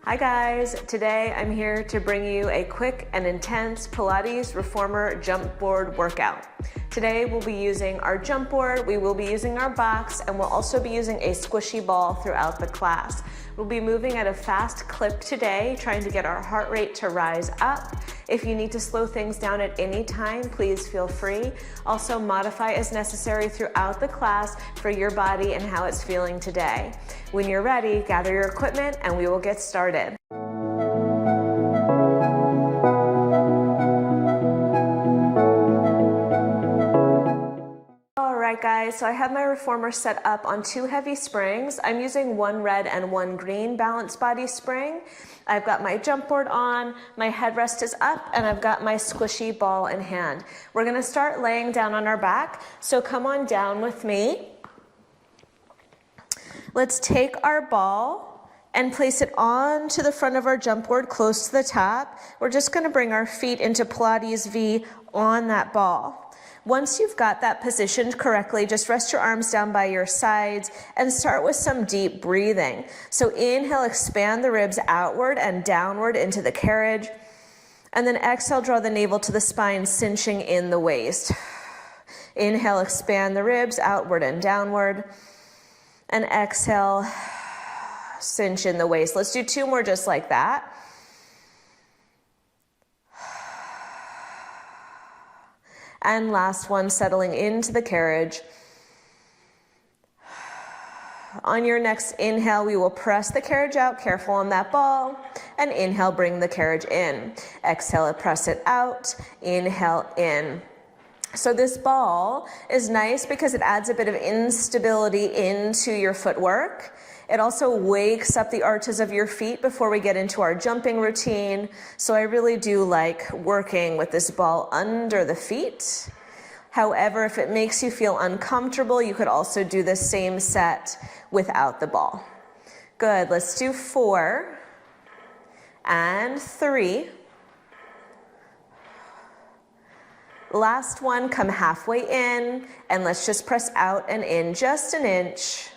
Hi guys, today I'm here to bring you a quick and intense Pilates Reformer Jumpboard Workout. Today we'll be using our jump board, we will be using our box, and we'll also be using a squishy ball throughout the class. We'll be moving at a fast clip today, trying to get our heart rate to rise up. If you need to slow things down at any time, please feel free. Also modify as necessary throughout the class for your body and how it's feeling today. When you're ready, gather your equipment and we will get started. Alright guys, so I have my reformer set up on 2 heavy springs. I'm using 1 red and 1 green balanced body spring. I've got my jump board on, my headrest is up, and I've got my squishy ball in hand. We're going to start laying down on our back, so come on down with me. Let's take our ball and place it onto the front of our jump board close to the top. We're just going to bring our feet into Pilates V on that ball. Once you've got that positioned correctly, just rest your arms down by your sides and start with some deep breathing. So inhale, expand the ribs outward and downward into the carriage. And then exhale, draw the navel to the spine, cinching in the waist. Inhale, expand the ribs outward and downward. And exhale, cinch in the waist. Let's do 2 more just like that. And last one, settling into the carriage. On your next inhale, we will press the carriage out, careful on that ball. And inhale, bring the carriage in. Exhale, press it out. Inhale, in. So this ball is nice because it adds a bit of instability into your footwork. It also wakes up the arches of your feet before we get into our jumping routine. So I really do like working with this ball under the feet. However, if it makes you feel uncomfortable, you could also do the same set without the ball. Good, let's do 4 and 3. Last one, come halfway in, and let's just press out and in just an inch.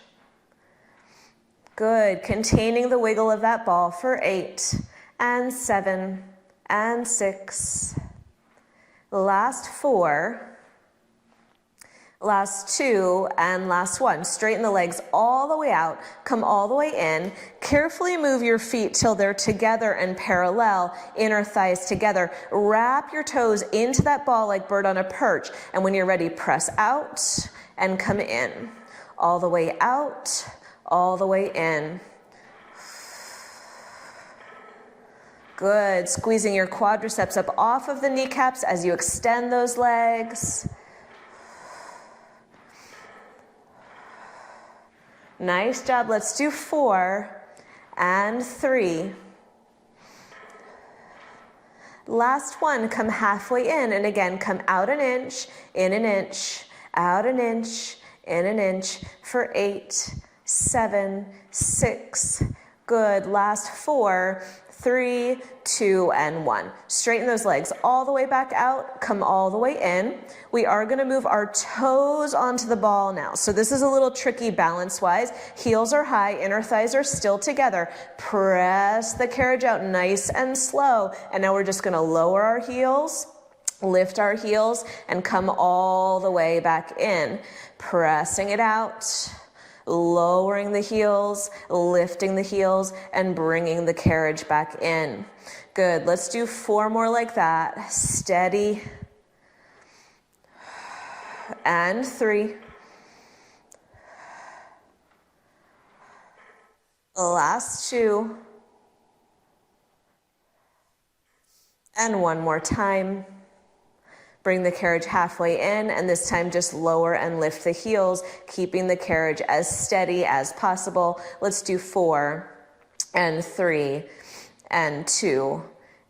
Good, containing the wiggle of that ball for 8 and 7 and 6. Last 4. Last 2 and last 1. Straighten the legs all the way out, come all the way in. Carefully move your feet till they're together and parallel, inner thighs together. Wrap your toes into that ball like bird on a perch. And when you're ready, press out and come in. All the way out, all the way in. Good, squeezing your quadriceps up off of the kneecaps as you extend those legs. Nice job. Let's do 4 and 3. Last one, come halfway in, and again, come out an inch, in an inch, out an inch, in an inch for 8, 7, 6. Good. Last 4, 3, 2, and 1. Straighten those legs all the way back out, come all the way in. We are going to move our toes onto the ball now. So this is a little tricky balance-wise. Heels are high, inner thighs are still together. Press the carriage out nice and slow. And now we're just going to lower our heels, lift our heels, and come all the way back in. Pressing it out. Lowering the heels, lifting the heels, and bringing the carriage back in. Good, let's do 4 more like that. Steady. And 3. Last 2. And 1 more time. Bring the carriage halfway in, and this time just lower and lift the heels, keeping the carriage as steady as possible. Let's do 4 and 3 and 2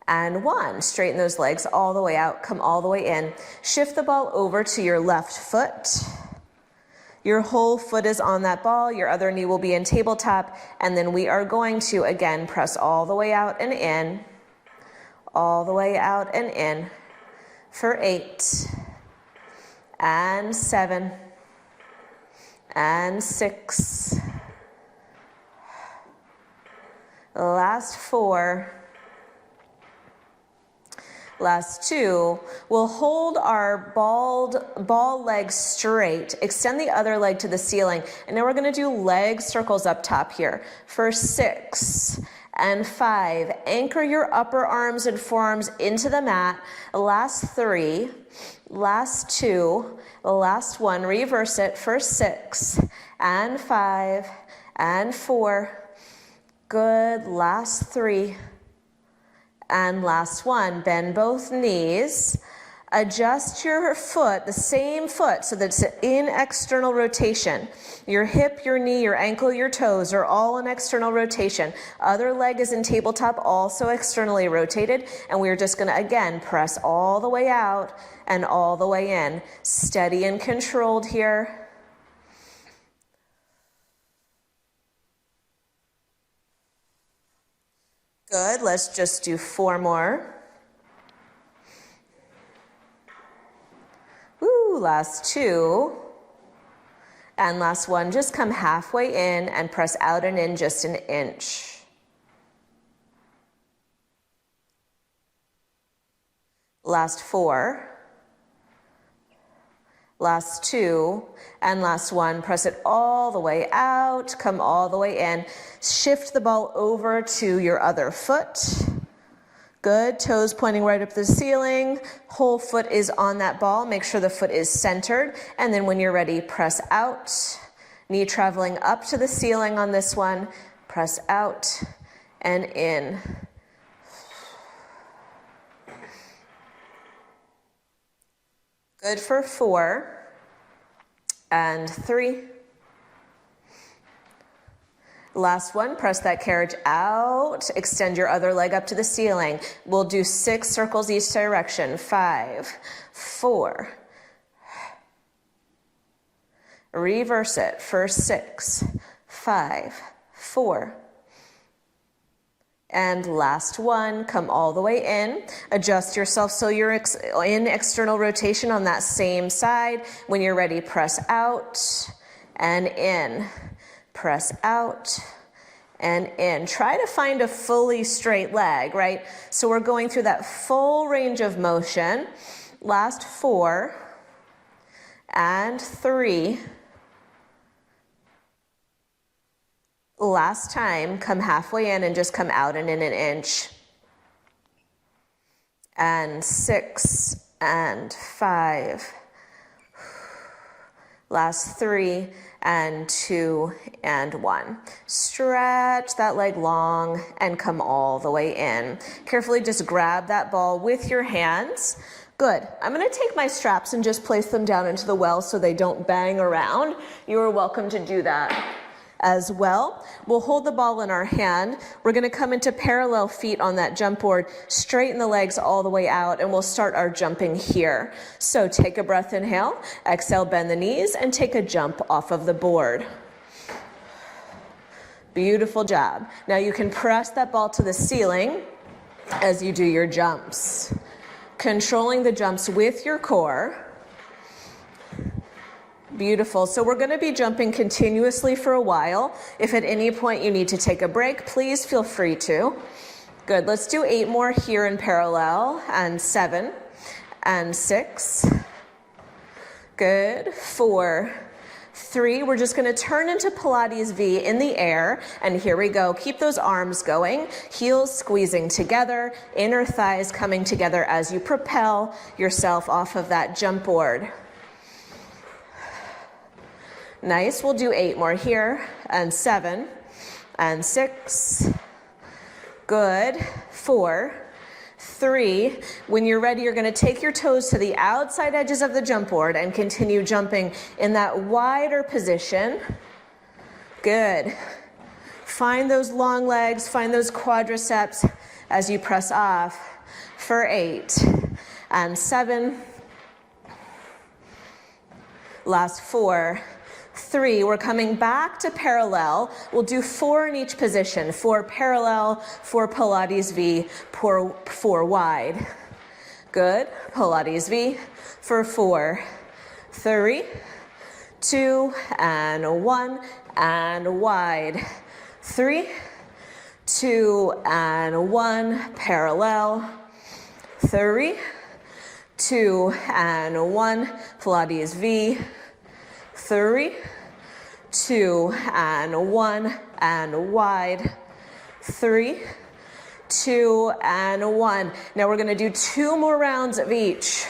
and 1. Straighten those legs all the way out, come all the way in. Shift the ball over to your left foot. Your whole foot is on that ball, your other knee will be in tabletop, and then we are going to, again, press all the way out and in, all the way out and in. For 8 and 7 and 6. last 4, last 2. We'll hold our ball leg straight, extend the other leg to the ceiling, and now we're gonna do leg circles up top here. For 6 and 5, anchor your upper arms and forearms into the mat. Last 3, last 2, last 1, reverse it for 6 and 5 and 4. Good, last 3. And last 1, bend both knees, adjust your foot, the same foot, so that it's in external rotation. Your hip, your knee, your ankle, your toes are all in external rotation. Other leg is in tabletop, also externally rotated, and we're just gonna, again, press all the way out and all the way in. Steady and controlled here. Good, let's just do 4 more. Woo, last 2. And last 1, just come halfway in and press out and in just an inch. Last 4. Last 2, and last 1, press it all the way out, come all the way in. Shift the ball over to your other foot. Good, toes pointing right up to the ceiling. Whole foot is on that ball. Make sure the foot is centered. And then when you're ready, press out. Knee traveling up to the ceiling on this one. Press out and in. Good for 4 and 3. Last 1, press that carriage out, extend your other leg up to the ceiling. We'll do 6 circles each direction. 5, 4. Reverse it for 6, 5, 4. And last 1, come all the way in. Adjust yourself so you're in external rotation on that same side. When you're ready, press out and in. Press out and in. Try to find a fully straight leg, right? So we're going through that full range of motion. Last 4 and 3. Last time, come halfway in and just come out and in an inch. And 6 and 5. Last 3 and 2 and 1. Stretch that leg long and come all the way in. Carefully just grab that ball with your hands. Good. I'm going to take my straps and just place them down into the well so they don't bang around. You are welcome to do that as well. We'll hold the ball in our hand. We're going to come into parallel feet on that jump board, straighten the legs all the way out, and we'll start our jumping here. So take a breath, inhale, exhale, bend the knees, and take a jump off of the board. Beautiful job. Now you can press that ball to the ceiling as you do your jumps. Controlling the jumps with your core. Beautiful. So we're going to be jumping continuously for a while. If at any point you need to take a break, please feel free to. Good. Let's do 8 more here in parallel, and 7 and 6. Good. 4, 3. We're just going to turn into Pilates V in the air, and here we go. Keep those arms going, heels squeezing together, inner thighs coming together as you propel yourself off of that jump board. Nice. We'll do 8 more here, and 7 and 6. Good. 4, 3. When you're ready, you're going to take your toes to the outside edges of the jump board and continue jumping in that wider position. Good. Find those long legs, find those quadriceps as you press off for 8 and 7. Last 4, 3, we're coming back to parallel. We'll do 4 in each position. 4 parallel, 4 Pilates V, 4 wide. Good. Pilates V for 4, 3, 2, and 1, and wide. 3, 2 and 1, parallel. 3, 2 and 1, Pilates V. 3, 2 and 1, and wide. 3, 2 and 1. Now we're going to do 2 more rounds of each.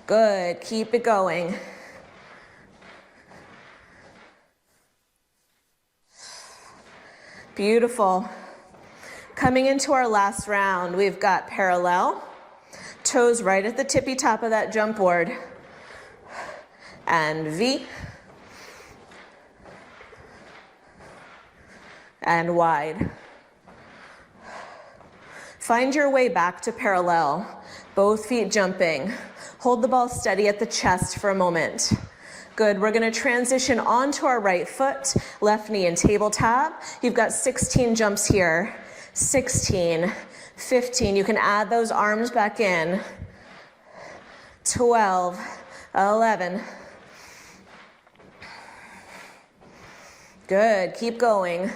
Good, keep it going. Beautiful. Coming into our last round, we've got parallel, toes right at the tippy top of that jump board, and V, and wide. Find your way back to parallel, both feet jumping. Hold the ball steady at the chest for a moment. Good, we're gonna transition onto our right foot, left knee and tabletop. You've got 16 jumps here. 16, 15, you can add those arms back in. 12, 11. Good, keep going.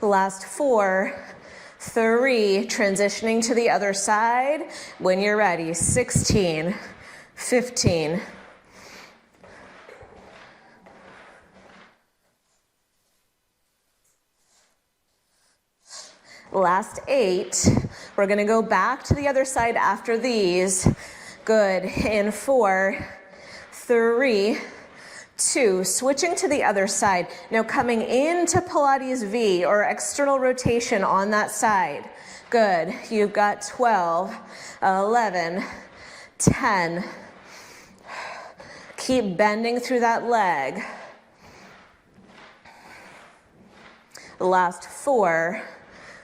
Last 4, 3, transitioning to the other side. When you're ready, 16, 15. Last 8, we're gonna go back to the other side after these. Good, in 4, 3, 2, switching to the other side. Now coming into Pilates V or external rotation on that side. Good, you've got 12, 11, 10. Keep bending through that leg. Last 4,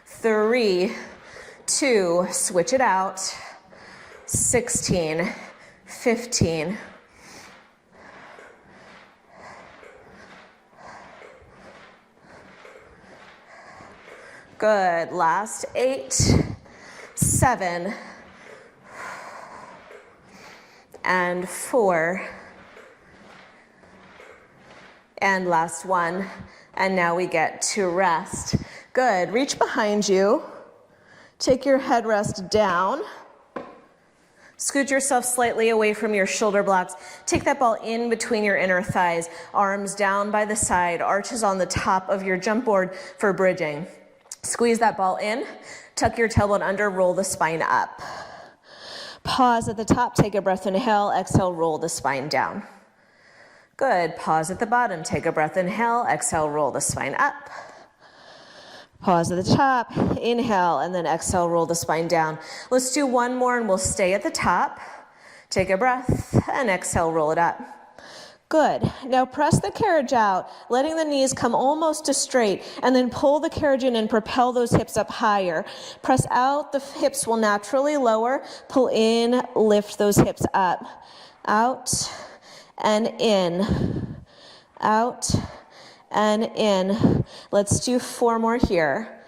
3, 2, switch it out. 16, 15. Good, last 8, 7, and 4, and last 1, and now we get to rest. Good, reach behind you, take your headrest down, scoot yourself slightly away from your shoulder blocks, take that ball in between your inner thighs, arms down by the side, arches on the top of your jump board for bridging. Squeeze that ball in, tuck your tailbone under, roll the spine up. Pause at the top, take a breath, inhale, exhale, roll the spine down. Good, pause at the bottom, take a breath, inhale, exhale, roll the spine up. Pause at the top, inhale, and then exhale, roll the spine down. Let's do one more and we'll stay at the top. Take a breath and exhale, roll it up. Good. Now press the carriage out, letting the knees come almost to straight, and then pull the carriage in and propel those hips up higher. Press out, the hips will naturally lower. Pull in, lift those hips up. Out and in. Out and in. Let's do 4 more here.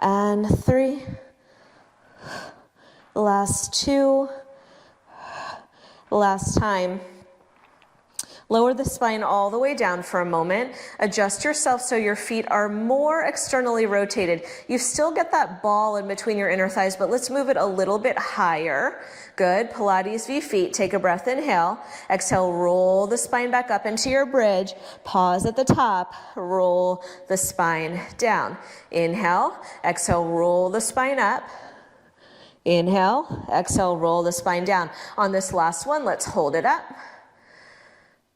And 3. Last 2. Last time. Lower the spine all the way down for a moment. Adjust yourself so your feet are more externally rotated. You still get that ball in between your inner thighs, but let's move it a little bit higher. Good. Pilates V feet. Take a breath, inhale. Exhale, roll the spine back up into your bridge. Pause at the top. Roll the spine down. Inhale. Exhale, roll the spine up. Inhale. Exhale, roll the spine down. On this last one, let's hold it up.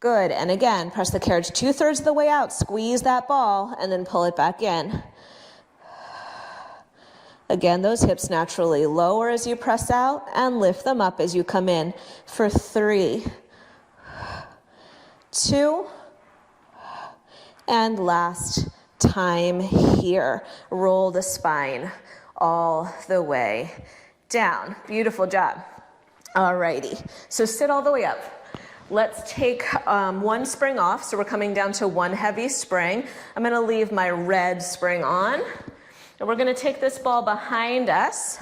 Good, and again, press the carriage 2/3 of the way out, squeeze that ball, and then pull it back in. Again, those hips naturally lower as you press out, and lift them up as you come in for 3, 2, and last time here. Roll the spine all the way down. Beautiful job. Alrighty, so sit all the way up. Let's take one spring off, so we're coming down to one heavy spring. I'm gonna leave my red spring on, and we're gonna take this ball behind us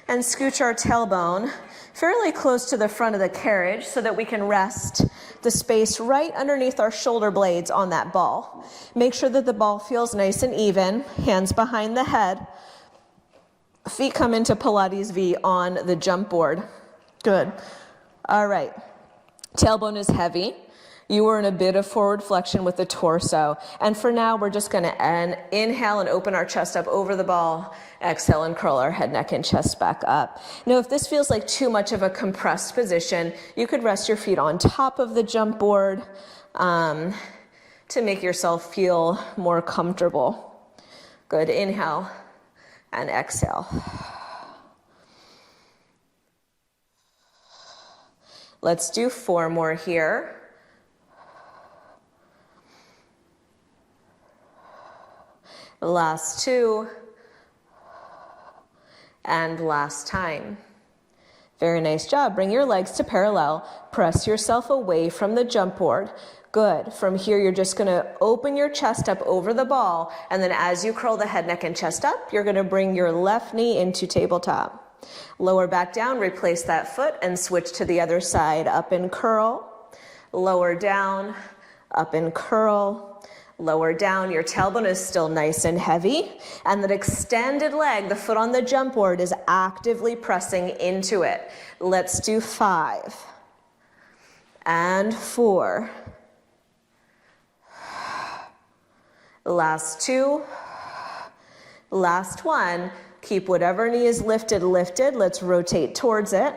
and scooch our tailbone fairly close to the front of the carriage so that we can rest the space right underneath our shoulder blades on that ball. Make sure that the ball feels nice and even, hands behind the head. Feet come into Pilates V on the jump board. Good. All right. Tailbone is heavy. You are in a bit of forward flexion with the torso. And for now, we're just going to inhale and open our chest up over the ball. Exhale and curl our head, neck, and chest back up. Now, if this feels like too much of a compressed position, you could rest your feet on top of the jump board to make yourself feel more comfortable. Good. Inhale and exhale. Let's do 4 more here. Last 2. And last time. Very nice job. Bring your legs to parallel. Press yourself away from the jump board. Good. From here, you're just going to open your chest up over the ball. And then as you curl the head, neck, and chest up, you're going to bring your left knee into tabletop. Lower back down, replace that foot and switch to the other side. Up and curl. Lower down, up and curl. Lower down, your tailbone is still nice and heavy. And that extended leg, the foot on the jump board, is actively pressing into it. Let's do 5. And 4. Last 2. Last 1. Keep whatever knee is lifted, lifted. Let's rotate towards it.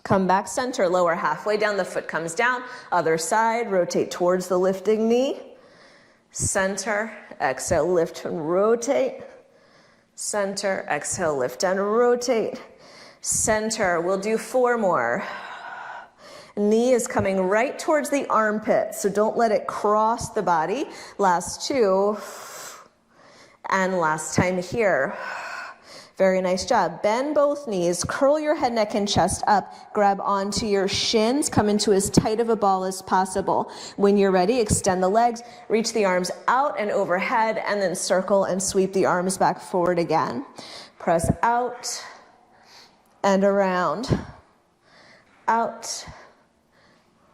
Come back center, lower halfway down, the foot comes down. Other side, rotate towards the lifting knee. Center, exhale, lift and rotate. Center, exhale, lift and rotate. Center, we'll do 4 more. Knee is coming right towards the armpit, so don't let it cross the body. Last 2. And last time here. Very nice job. Bend both knees, curl your head, neck, and chest up. Grab onto your shins, come into as tight of a ball as possible. When you're ready, extend the legs, reach the arms out and overhead, and then circle and sweep the arms back forward again. Press out and around. Out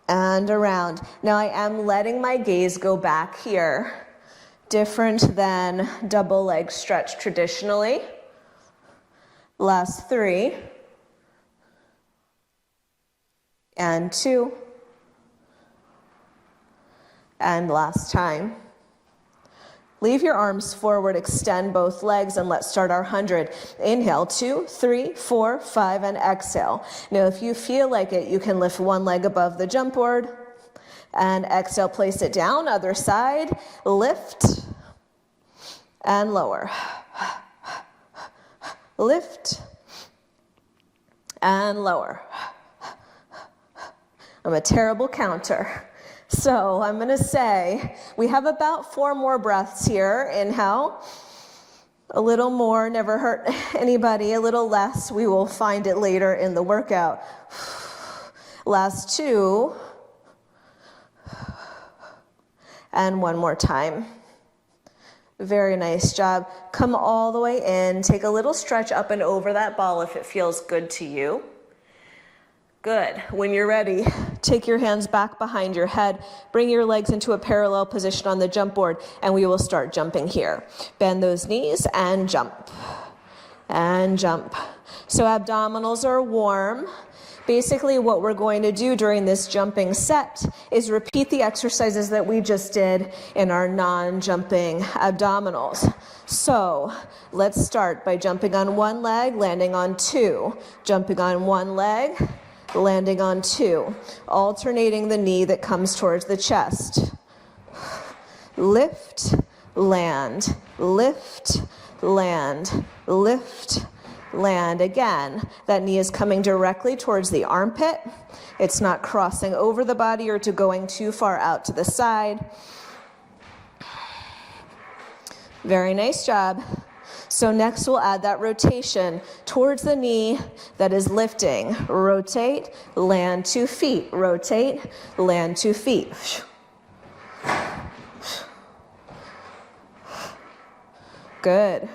and around. Now I am letting my gaze go back here. Different than double leg stretch traditionally. Last 3. And 2. And last time. Leave your arms forward, extend both legs, and let's start our 100. Inhale, 2, 3, 4, 5, and exhale. Now, if you feel like it, you can lift one leg above the jump board. And exhale, place it down. Other side, lift and lower. Lift and lower. I'm a terrible counter. So I'm going to say we have about 4 more breaths here. Inhale. A little more, never hurt anybody. A little less, we will find it later in the workout. Last 2. And 1 more time. Very nice job. Come all the way in. Take a little stretch up and over that ball if it feels good to you. Good. When you're ready, take your hands back behind your head. Bring your legs into a parallel position on the jump board, and we will start jumping here. Bend those knees and jump. And jump. So abdominals are warm. Basically, what we're going to do during this jumping set is repeat the exercises that we just did in our non-jumping abdominals. So let's start by jumping on one leg, landing on 2. Jumping on one leg, landing on 2. Alternating the knee that comes towards the chest. Lift, land, lift, land, lift, land. Again, that knee is coming directly towards the armpit. It's not crossing over the body or going too far out to the side. Very nice job. So next we'll add that rotation towards the knee that is lifting. Rotate, land 2 feet. Rotate, land 2 feet. Good.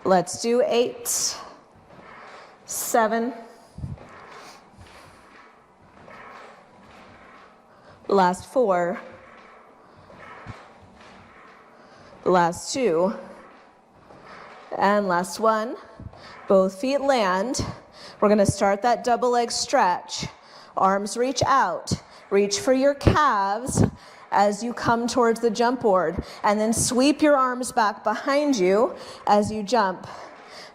Let's do 8, 7, last 4, last 2, and last 1. Both feet land. We're going to start that double leg stretch. Arms reach out. Reach for your calves as you come towards the jump board, and then sweep your arms back behind you as you jump.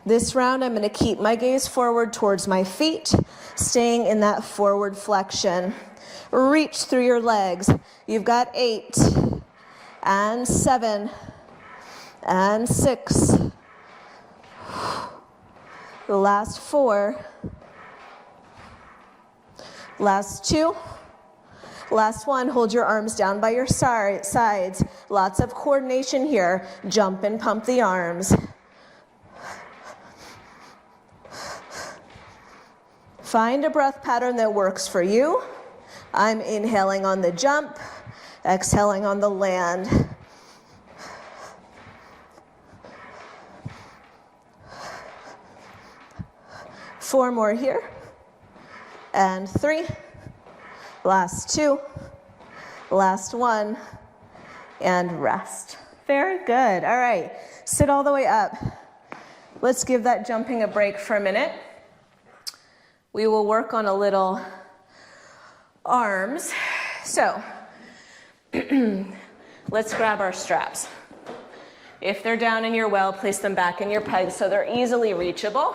This round, I'm going to keep my gaze forward towards my feet, staying in that forward flexion. Reach through your legs. You've got 8, and 7, and 6. The last 4. Last 2. Last 1, hold your arms down by your sides. Lots of coordination here. Jump and pump the arms. Find a breath pattern that works for you. I'm inhaling on the jump, exhaling on the land. Four more here. And 3. Last 2, last 1, and rest. Very good. All right, sit all the way up. Let's give that jumping a break for a minute. We will work on a little arms. So let's grab our straps. If they're down in your well, place them back in your pegs so they're easily reachable.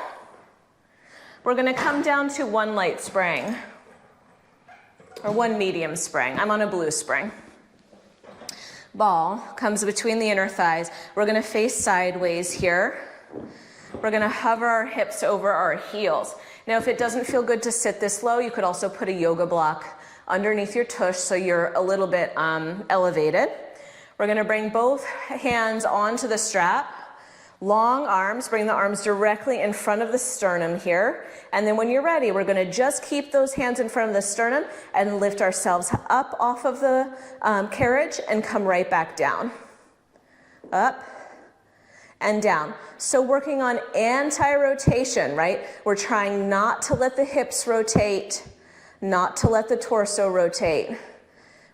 We're going to come down to 1 light spring. Or 1 medium spring. I'm on a blue spring. Ball comes between the inner thighs. We're going to face sideways here. We're going to hover our hips over our heels. Now, if it doesn't feel good to sit this low, you could also put a yoga block underneath your tush so you're a little bit elevated. We're going to bring both hands onto the strap. Long arms, bring the arms directly in front of the sternum here. And then when you're ready, we're going to just keep those hands in front of the sternum and lift ourselves up off of the carriage and come right back down. Up and down. So working on anti-rotation, right? We're trying not to let the hips rotate, not to let the torso rotate.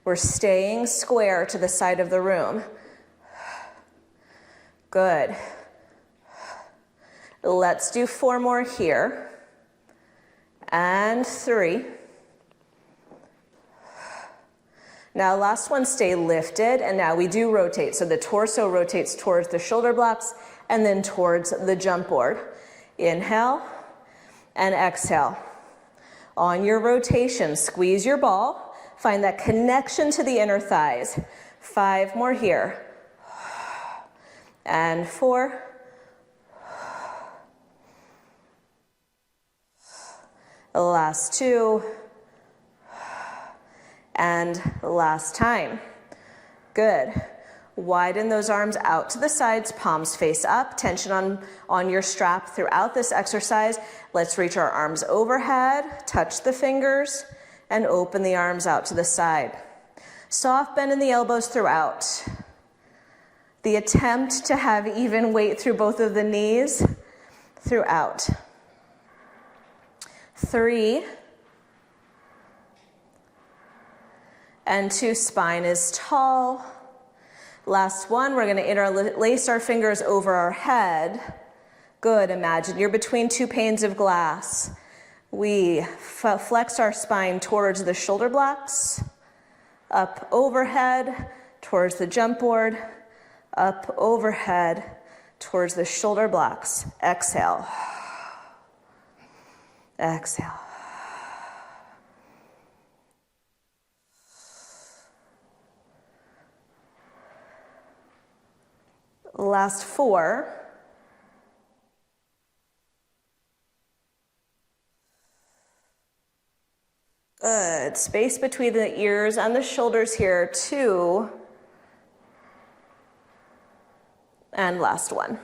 We're staying square to the side of the room. Good. Let's do 4 more here. And 3. Now last one, stay lifted, and now we do rotate. So the torso rotates towards the shoulder blocks and then towards the jump board. Inhale and exhale. On your rotation, squeeze your ball. Find that connection to the inner thighs. 5 more here. And 4. Last 2. And last time. Good. Widen those arms out to the sides, palms face up, tension on your strap throughout this exercise. Let's reach our arms overhead, touch the fingers, and open the arms out to the side. Soft bend in the elbows throughout. The attempt to have even weight through both of the knees throughout. 3. And 2, spine is tall. Last one, we're going to interlace our fingers over our head. Good, imagine you're between 2 panes of glass. We flex our spine towards the shoulder blocks, up overhead towards the jump board, up overhead towards the shoulder blocks. Exhale. Exhale. Last 4. Good. Space between the ears and the shoulders here. 2. And last one.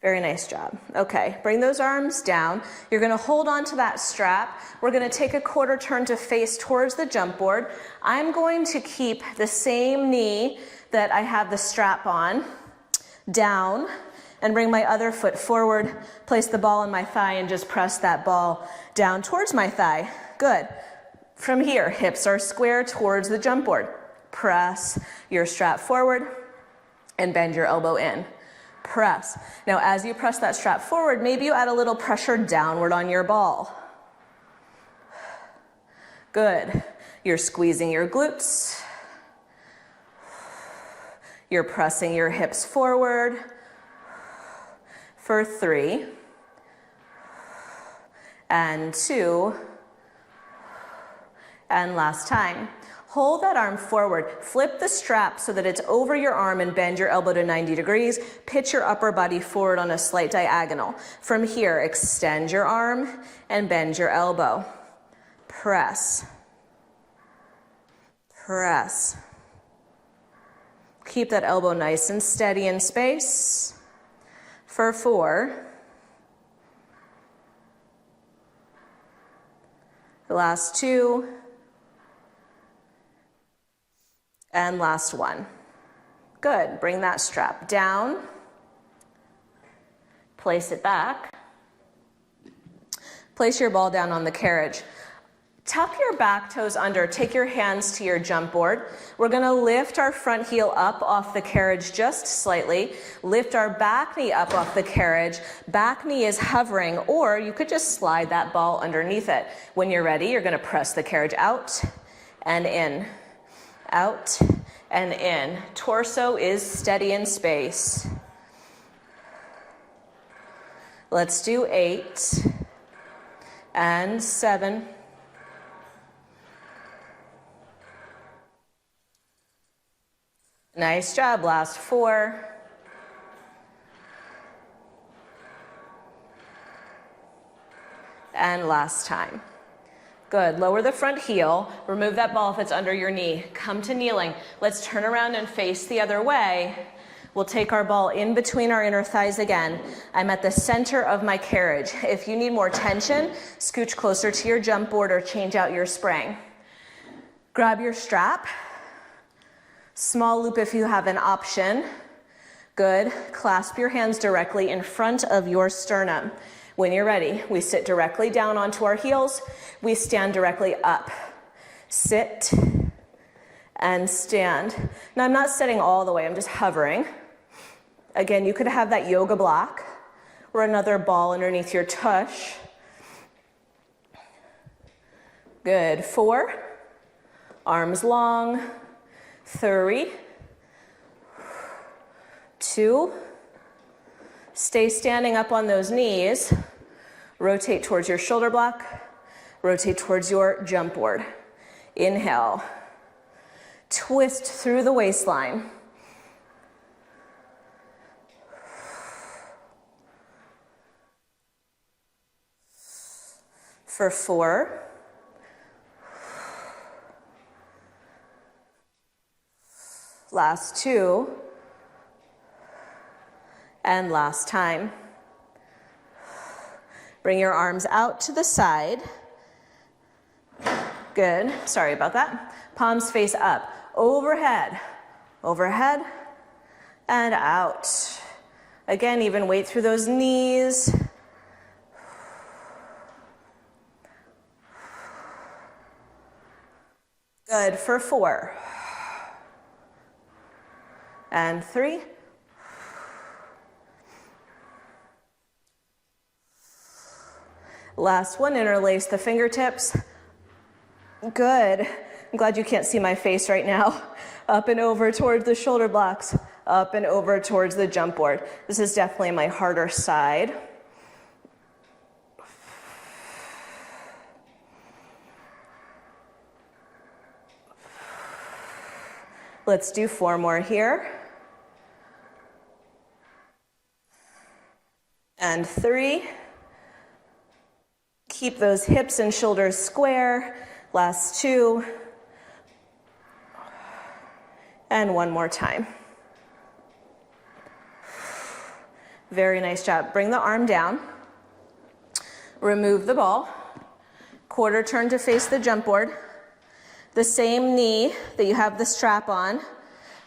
Very nice job. Okay, bring those arms down. You're going to hold on to that strap. We're going to take a quarter turn to face towards the jump board. I'm going to keep the same knee that I have the strap on down, and bring my other foot forward. Place the ball on my thigh and just press that ball down towards my thigh. Good. From here, hips are square towards the jump board. Press your strap forward and bend your elbow in. Press. Now, as you press that strap forward, maybe you add a little pressure downward on your ball. Good. You're squeezing your glutes. You're pressing your hips forward for 3 and 2 and last time. Hold that arm forward. Flip the strap so that it's over your arm and bend your elbow to 90 degrees. Pitch your upper body forward on a slight diagonal. From here, extend your arm and bend your elbow. Press. Press. Keep that elbow nice and steady in space for 4. The last 2. And last 1. Good. Bring that strap down. Place it back. Place your ball down on the carriage. Tuck your back toes under. Take your hands to your jump board. We're going to lift our front heel up off the carriage just slightly. Lift our back knee up off the carriage. Back knee is hovering, or you could just slide that ball underneath it. When you're ready, you're going to press the carriage out and in. Out and in. Torso is steady in space. Let's do 8 and 7. Nice job. Last 4. And last time. Good. Lower the front heel. Remove that ball if it's under your knee. Come to kneeling. Let's turn around and face the other way. We'll take our ball in between our inner thighs again. I'm at the center of my carriage. If you need more tension, scooch closer to your jump board or change out your spring. Grab your strap. Small loop if you have an option. Good. Clasp your hands directly in front of your sternum. When you're ready, we sit directly down onto our heels. We stand directly up. Sit and stand. Now I'm not sitting all the way, I'm just hovering. Again, you could have that yoga block or another ball underneath your tush. Good. 4. Arms long. 3. 2. Stay standing up on those knees. Rotate towards your shoulder block. Rotate towards your jump board. Inhale. Twist through the waistline. For 4. Last 2. And last time. Bring your arms out to the side. Good. Sorry about that. Palms face up. Overhead. Overhead. And out. Again, even weight through those knees. Good. For 4. And 3. Last one, interlace the fingertips. Good. I'm glad you can't see my face right now. Up and over towards the shoulder blocks. Up and over towards the jump board. This is definitely my harder side. Let's do 4 more here. And 3. Keep those hips and shoulders square. Last 2. And 1 more time. Very nice job. Bring the arm down. Remove the ball. Quarter turn to face the jump board. The same knee that you have the strap on.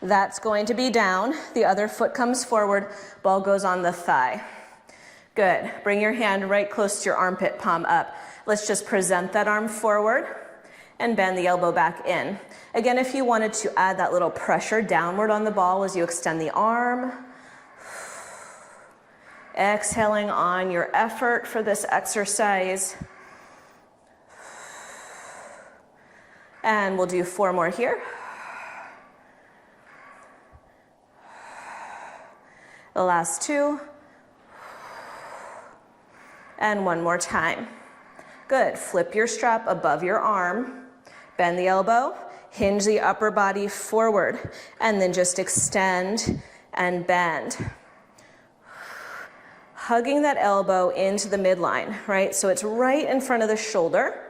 That's going to be down. The other foot comes forward, ball goes on the thigh. Good. Bring your hand right close to your armpit, palm up. Let's just present that arm forward and bend the elbow back in. Again, if you wanted to add that little pressure downward on the ball as you extend the arm. Exhaling on your effort for this exercise. And we'll do 4 more here. The last 2. And 1 more time. Good. Flip your strap above your arm. Bend the elbow. Hinge the upper body forward. And then just extend and bend. Hugging that elbow into the midline, right? So it's right in front of the shoulder.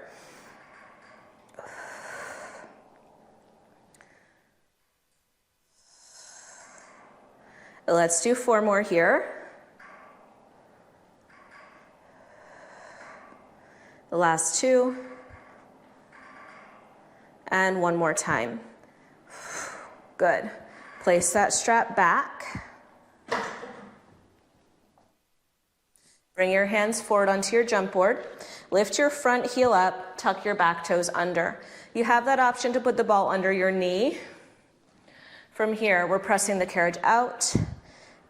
Let's do 4 more here. The last 2. And 1 more time. Good. Place that strap back. Bring your hands forward onto your jump board. Lift your front heel up, tuck your back toes under. You have that option to put the ball under your knee. From here, we're pressing the carriage out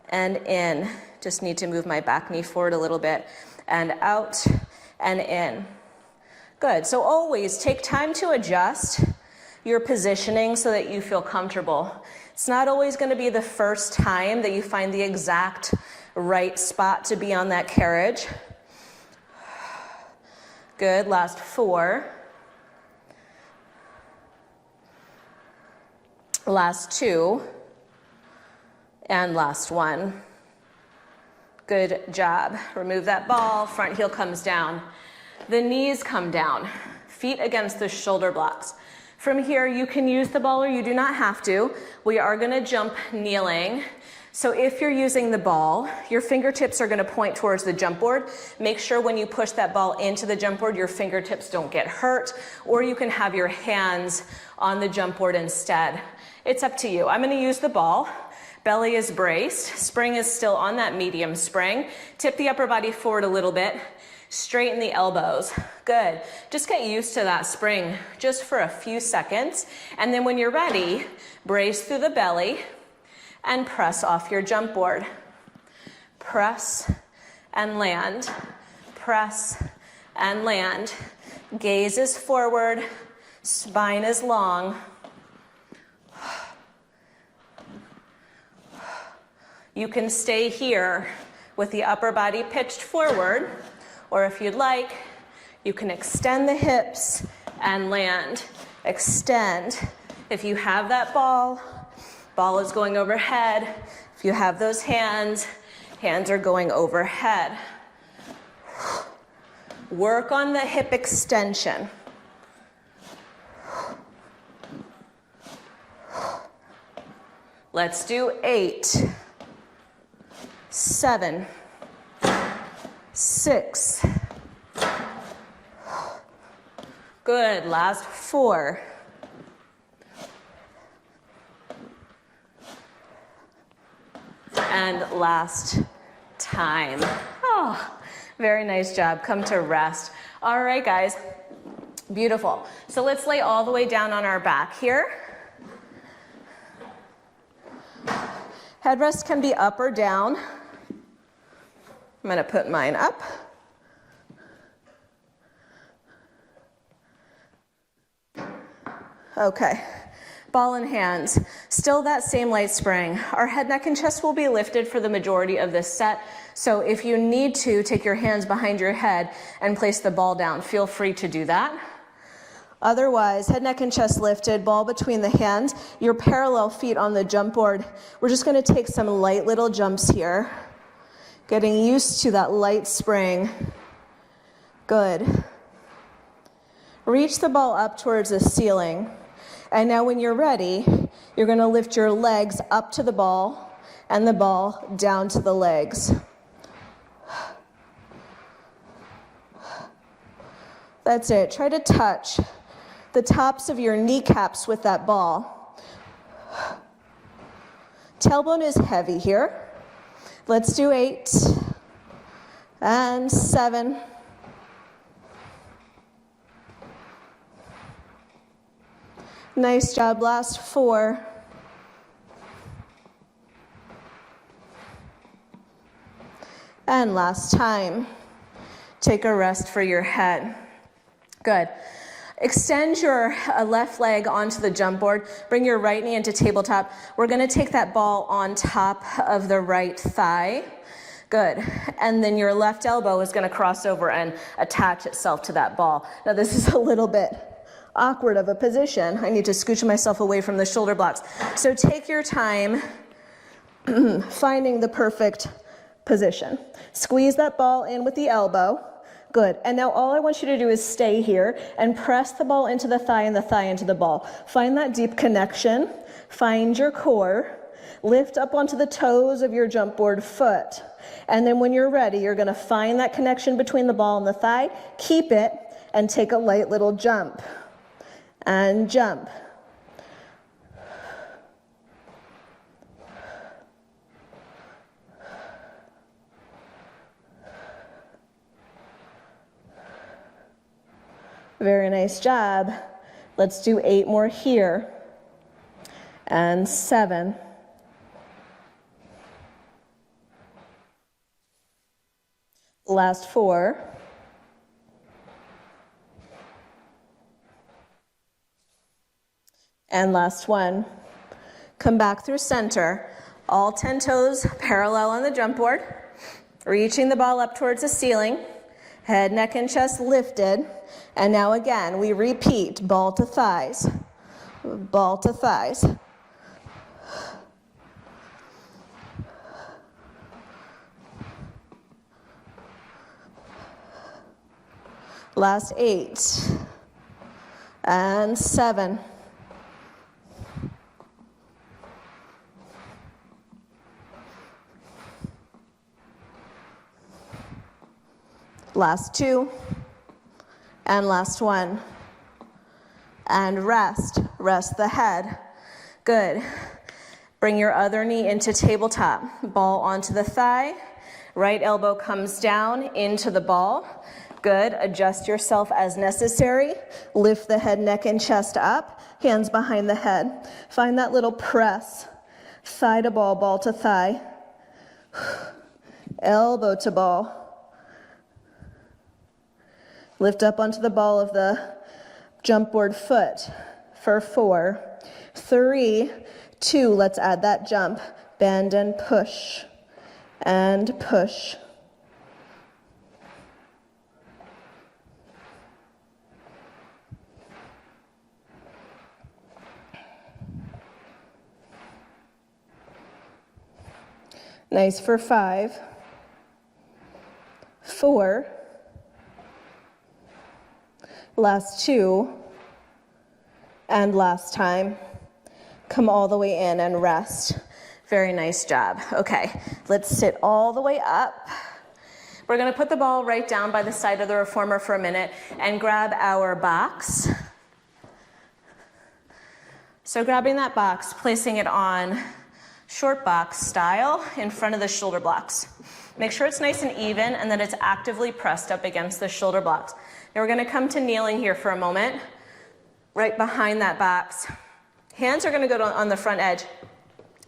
and in. Just need to move my back knee forward a little bit. And out and in. Good. So always take time to adjust your positioning so that you feel comfortable. It's not always going to be the first time that you find the exact right spot to be on that carriage. Good. Last 4. Last 2. And last 1. Good job. Remove that ball. Front heel comes down. The knees come down. Feet against the shoulder blocks. From here, you can use the ball or you do not have to. We are going to jump kneeling. So if you're using the ball, your fingertips are going to point towards the jump board. Make sure when you push that ball into the jump board, your fingertips don't get hurt, or you can have your hands on the jump board instead. It's up to you. I'm going to use the ball. Belly is braced. Spring is still on that medium spring. Tip the upper body forward a little bit. Straighten the elbows. Good. Just get used to that spring just for a few seconds. And then when you're ready, brace through the belly and press off your jump board. Press and land. Press and land. Gaze is forward. Spine is long. You can stay here with the upper body pitched forward, or if you'd like, you can extend the hips and land. Extend. If you have that ball, ball is going overhead. If you have those hands, hands are going overhead. Work on the hip extension. Let's do 8, 7, 6. Good. Last 4. And last time. Oh, very nice job. Come to rest. All right, guys. Beautiful. So let's lay all the way down on our back here. Headrest can be up or down. I'm going to put mine up. Okay. Ball in hands. Still that same light spring. Our head, neck, and chest will be lifted for the majority of this set. So if you need to, take your hands behind your head and place the ball down. Feel free to do that. Otherwise, head, neck, and chest lifted, ball between the hands, your parallel feet on the jump board. We're just going to take some light little jumps here. Getting used to that light spring. Good. Reach the ball up towards the ceiling. And now when you're ready, you're going to lift your legs up to the ball and the ball down to the legs. That's it. Try to touch the tops of your kneecaps with that ball. Tailbone is heavy here. Let's do 8 and 7. Nice job, last 4. And last time. Take a rest for your head. Good. Extend your left leg onto the jump board. Bring your right knee into tabletop. We're going to take that ball on top of the right thigh. Good. And then your left elbow is going to cross over and attach itself to that ball. Now this is a little bit awkward of a position. I need to scooch myself away from the shoulder blocks. So take your time finding the perfect position. Squeeze that ball in with the elbow. Good. And now all I want you to do is stay here and press the ball into the thigh and the thigh into the ball. Find that deep connection. Find your core. Lift up onto the toes of your jump board foot. And then when you're ready, you're going to find that connection between the ball and the thigh. Keep it and take a light little jump. And jump. Very nice job. Let's do 8 more here. And 7. Last 4. And last 1. Come back through center. All 10 toes parallel on the jump board. Reaching the ball up towards the ceiling. Head, neck, and chest lifted. And now again, we repeat, ball to thighs, ball to thighs. Last 8 and 7. Last 2. And last 1. And rest. Rest the head. Good. Bring your other knee into tabletop. Ball onto the thigh. Right elbow comes down into the ball. Good. Adjust yourself as necessary. Lift the head, neck, and chest up. Hands behind the head. Find that little press. Thigh to ball, ball to thigh. Elbow to ball. Lift up onto the ball of the jump board foot for 4, 3, 2. Let's add that jump. Bend and push. And push. Nice for 5, 4, last 2, and last time. Come all the way in and rest. Very nice job. Okay, let's sit all the way up. We're going to put the ball right down by the side of the reformer for a minute and grab our box. So grabbing that box, placing it on short box style in front of the shoulder blocks. Make sure it's nice and even and that it's actively pressed up against the shoulder blocks. Now we're going to come to kneeling here for a moment, right behind that box. Hands are going to go on the front edge,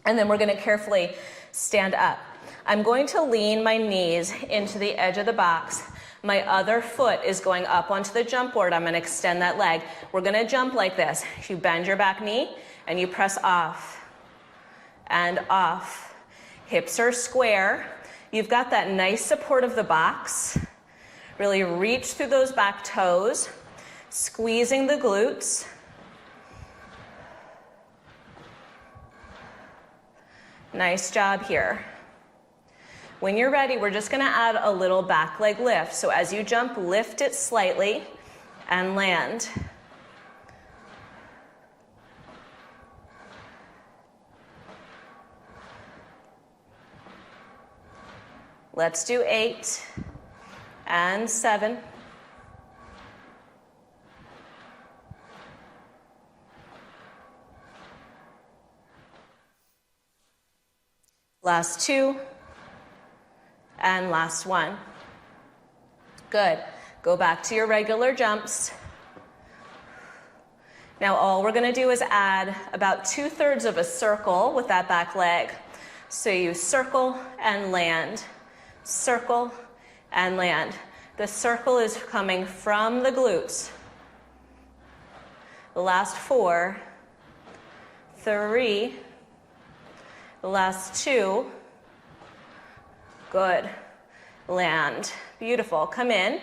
and then we're going to carefully stand up. I'm going to lean my knees into the edge of the box. My other foot is going up onto the jump board. I'm going to extend that leg. We're going to jump like this. You bend your back knee, and you press off and off. Hips are square. You've got that nice support of the box. Really reach through those back toes, squeezing the glutes. Nice job here. When you're ready, we're just going to add a little back leg lift. So as you jump, lift it slightly and land. Let's do 8 and 7. Last 2, and last 1. Good. Go back to your regular jumps. Now all we're gonna do is add about 2/3 of a circle with that back leg. So you circle and land, circle and land. The circle is coming from the glutes. The last 4, 3, the last 2, good, land, beautiful, come in.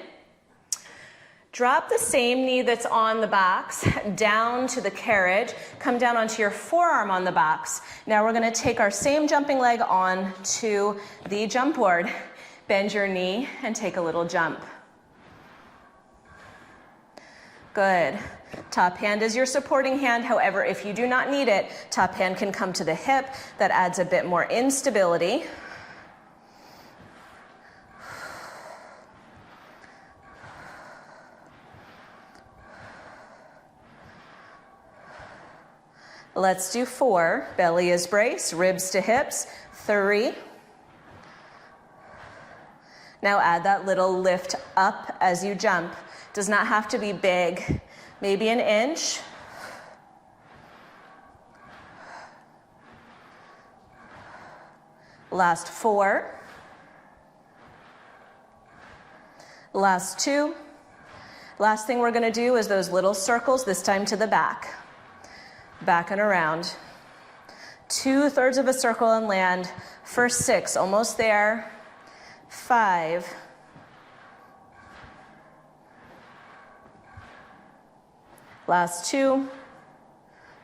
Drop the same knee that's on the box down to the carriage. Come down onto your forearm on the box. Now we're gonna take our same jumping leg on to the jump board. Bend your knee and take a little jump. Good. Top hand is your supporting hand. However, if you do not need it, top hand can come to the hip. That adds a bit more instability. Let's do 4. Belly is braced, ribs to hips. 3. Now add that little lift up as you jump. Does not have to be big. Maybe an inch. Last 4. Last 2. Last thing we're going to do is those little circles, this time to the back. Back and around. 2/3 of a circle and land for 6, almost there. 5. Last 2,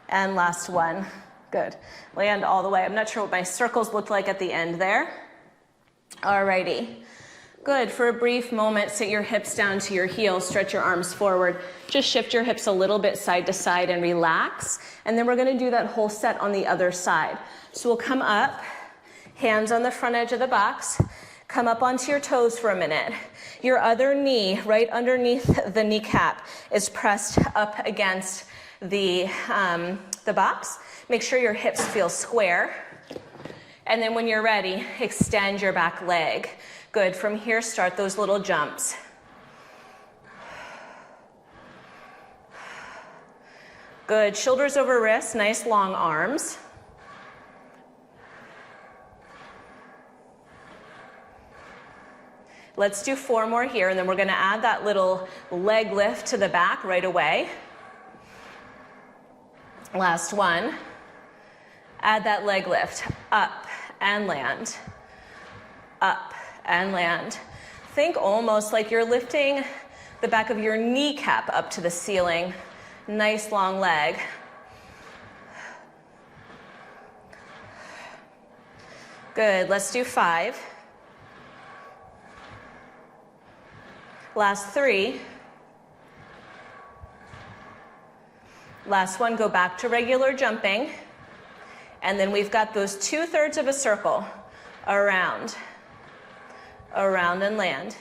and last 1. Good. Land all the way. I'm not sure what my circles look like at the end there. Alrighty. Good. For a brief moment, sit your hips down to your heels, stretch your arms forward. Just shift your hips a little bit side to side and relax. And then we're going to do that whole set on the other side. So we'll come up, hands on the front edge of the box. Come up onto your toes for a minute. Your other knee, right underneath the kneecap, is pressed up against the box. Make sure your hips feel square. And then when you're ready, extend your back leg. Good. From here, start those little jumps. Good. Shoulders over wrists, nice long arms. Let's do 4 more here, and then we're going to add that little leg lift to the back right away. Last 1. Add that leg lift. Up and land. Up and land. Think almost like you're lifting the back of your kneecap up to the ceiling. Nice long leg. Good. Let's do 5. Last 3. Last 1, go back to regular jumping. And then we've got those 2/3 of a circle. Around. Around and land.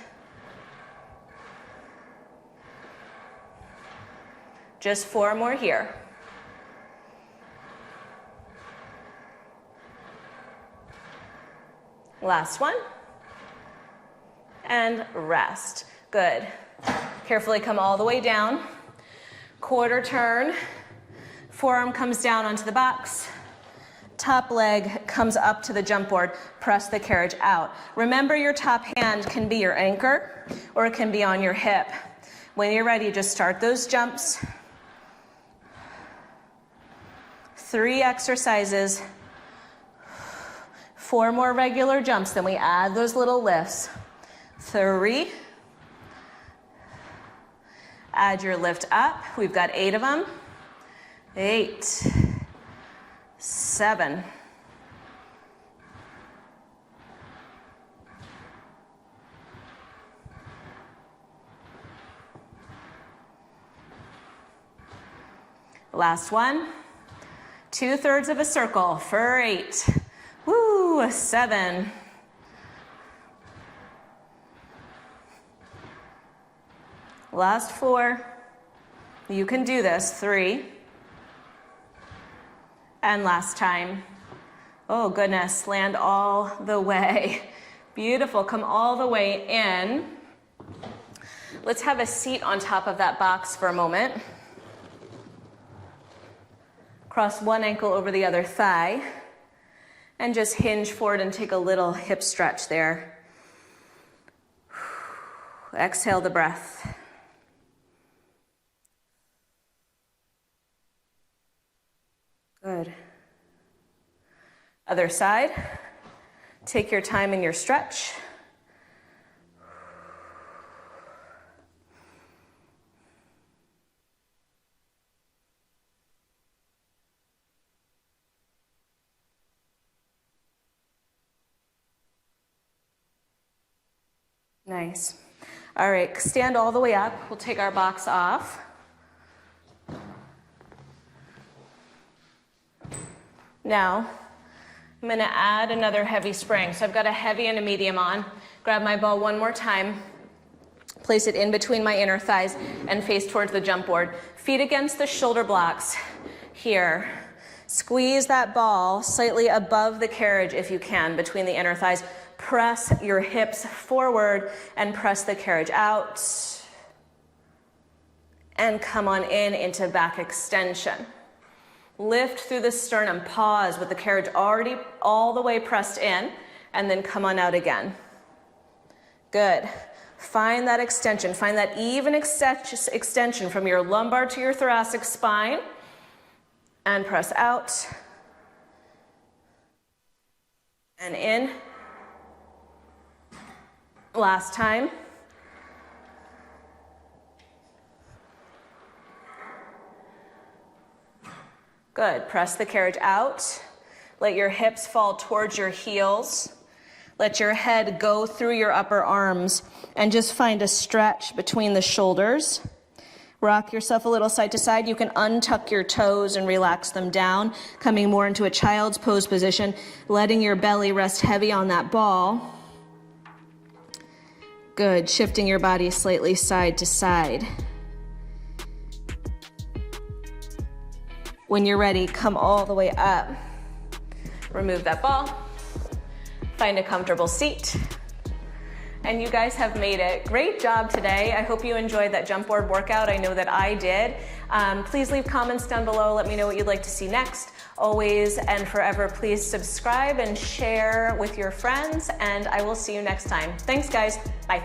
Just 4 more here. Last 1. And rest. Good. Carefully come all the way down. Quarter turn. Forearm comes down onto the box. Top leg comes up to the jump board. Press the carriage out. Remember, your top hand can be your anchor or it can be on your hip. When you're ready, just start those jumps. 3 exercises. 4 more regular jumps. Then we add those little lifts. 3. Add your lift up. We've got 8 of them. 8. 7. Last one. 2/3 of a circle for 8. Woo, 7. Last 4. You can do this. 3. And last time, Oh goodness, land all the way. Beautiful, come all the way in. Let's have a seat on top of that box for a moment. Cross one ankle over the other thigh and just hinge forward and take a little hip stretch there. Exhale the breath. Good. Other side. Take your time in your stretch. Nice. All right, stand all the way up. We'll take our box off. Now, I'm gonna add another heavy spring. So I've got a heavy and a medium on. Grab my ball one more time. Place it in between my inner thighs and face towards the jump board. Feet against the shoulder blocks here. Squeeze that ball slightly above the carriage if you can, between the inner thighs. Press your hips forward and press the carriage out. And come on in into back extension. Lift through the sternum, pause with the carriage already all the way pressed in, and then come on out again. Good. Find that extension, find that even extension from your lumbar to your thoracic spine, and press out, and in. Last time. Good, press the carriage out. Let your hips fall towards your heels. Let your head go through your upper arms and just find a stretch between the shoulders. Rock yourself a little side to side. You can untuck your toes and relax them down, coming more into a child's pose position, letting your belly rest heavy on that ball. Good, shifting your body slightly side to side. When you're ready, come all the way up. Remove that ball. Find a comfortable seat. And you guys have made it. Great job today. I hope you enjoyed that jump board workout. I know that I did. Please leave comments down below. Let me know what you'd like to see next. Always and forever, please subscribe and share with your friends. And I will see you next time. Thanks, guys. Bye.